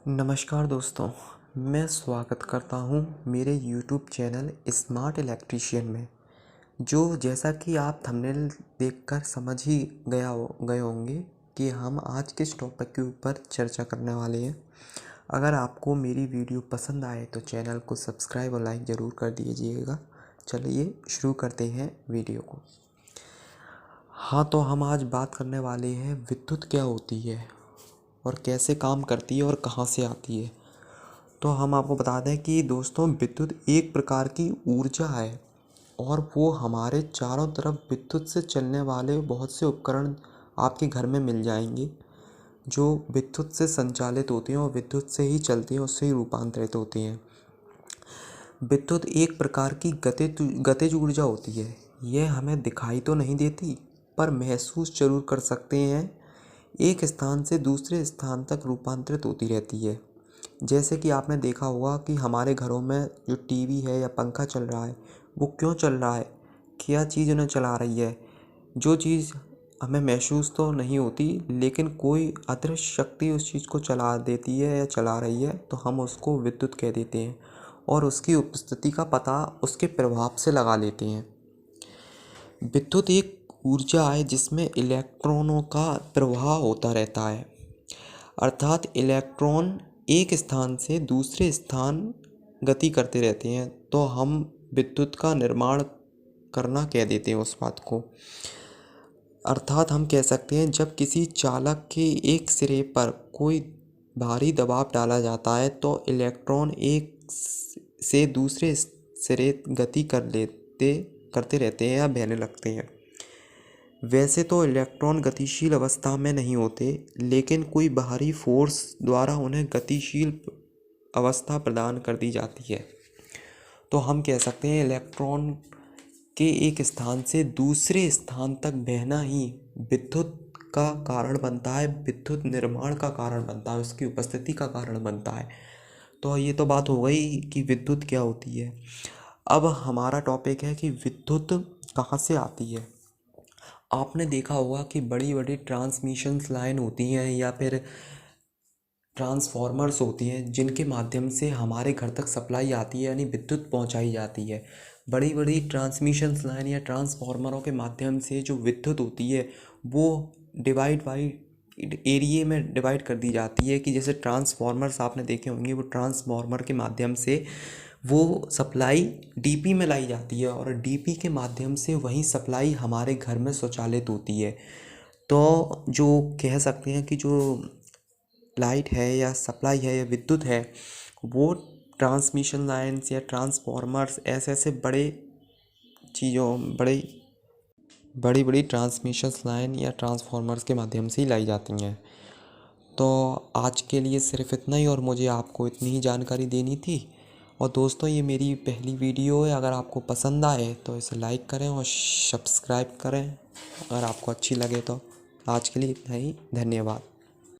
नमस्कार दोस्तों, मैं स्वागत करता हूँ मेरे यूट्यूब चैनल स्मार्ट इलेक्ट्रीशियन में। जो जैसा कि आप थंबनेल देखकर समझ ही गए होंगे कि हम आज किस टॉपिक के ऊपर चर्चा करने वाले हैं। अगर आपको मेरी वीडियो पसंद आए तो चैनल को सब्सक्राइब और लाइक ज़रूर कर दीजिएगा। चलिए शुरू करते हैं वीडियो को। हाँ, तो हम आज बात करने वाले हैं विद्युत क्या होती है और कैसे काम करती है और कहाँ से आती है। तो हम आपको बता दें कि दोस्तों, विद्युत एक प्रकार की ऊर्जा है और वो हमारे चारों तरफ विद्युत से चलने वाले बहुत से उपकरण आपके घर में मिल जाएंगे जो विद्युत से संचालित होते हैं और विद्युत से ही चलती हैं, उससे ही रूपांतरित होती हैं। विद्युत एक प्रकार की गतिज ऊर्जा होती है। यह हमें दिखाई तो नहीं देती पर महसूस जरूर कर सकते हैं। एक स्थान से दूसरे स्थान तक रूपांतरित होती रहती है। जैसे कि आपने देखा होगा कि हमारे घरों में जो टीवी है या पंखा चल रहा है, वो क्यों चल रहा है, क्या चीज़ उन्हें चला रही है। जो चीज़ हमें महसूस तो नहीं होती लेकिन कोई अदृश्य शक्ति उस चीज़ को चला देती है या चला रही है, तो हम उसको विद्युत कह देते हैं और उसकी उपस्थिति का पता उसके प्रभाव से लगा लेते हैं। विद्युत एक ऊर्जा है जिसमें इलेक्ट्रॉनों का प्रवाह होता रहता है, अर्थात इलेक्ट्रॉन एक स्थान से दूसरे स्थान गति करते रहते हैं, तो हम विद्युत का निर्माण करना कह देते हैं उस बात को। अर्थात हम कह सकते हैं जब किसी चालक के एक सिरे पर कोई भारी दबाव डाला जाता है तो इलेक्ट्रॉन एक से दूसरे सिरे गति करते रहते हैं या बहने लगते हैं। वैसे तो इलेक्ट्रॉन गतिशील अवस्था में नहीं होते, लेकिन कोई बाहरी फोर्स द्वारा उन्हें गतिशील अवस्था प्रदान कर दी जाती है। तो हम कह सकते हैं इलेक्ट्रॉन के एक स्थान से दूसरे स्थान तक बहना ही विद्युत का कारण बनता है, विद्युत निर्माण का कारण बनता है, उसकी उपस्थिति का कारण बनता है। तो ये तो बात हो गई कि विद्युत क्या होती है। अब हमारा टॉपिक है कि विद्युत कहाँ से आती है। आपने देखा होगा कि बड़ी बड़ी ट्रांसमिशन लाइन होती हैं या फिर ट्रांसफॉर्मर्स होती हैं जिनके माध्यम से हमारे घर तक सप्लाई आती है, यानी विद्युत पहुंचाई जाती है। बड़ी बड़ी ट्रांसमिशन लाइन या ट्रांसफॉर्मरों के माध्यम से जो विद्युत होती है वो डिवाइड बाई एरिया में डिवाइड कर दी जाती है। कि जैसे ट्रांसफॉर्मर्स आपने देखे होंगे, वो ट्रांसफॉर्मर के माध्यम से वो सप्लाई डीपी में लाई जाती है और डीपी के माध्यम से वही सप्लाई हमारे घर में स्वचालित होती है। तो जो कह सकते हैं कि जो लाइट है या सप्लाई है या विद्युत है, वो ट्रांसमिशन लाइन्स या ट्रांसफॉर्मर्स ऐसे बड़ी बड़ी ट्रांसमिशन लाइन या ट्रांसफॉर्मर्स के माध्यम से ही लाई जाती हैं। तो आज के लिए सिर्फ इतना ही और मुझे आपको इतनी ही जानकारी देनी थी। और दोस्तों, ये मेरी पहली वीडियो है। अगर आपको पसंद आए तो इसे लाइक करें और सब्सक्राइब करें अगर आपको अच्छी लगे तो। आज के लिए इतना ही, धन्यवाद।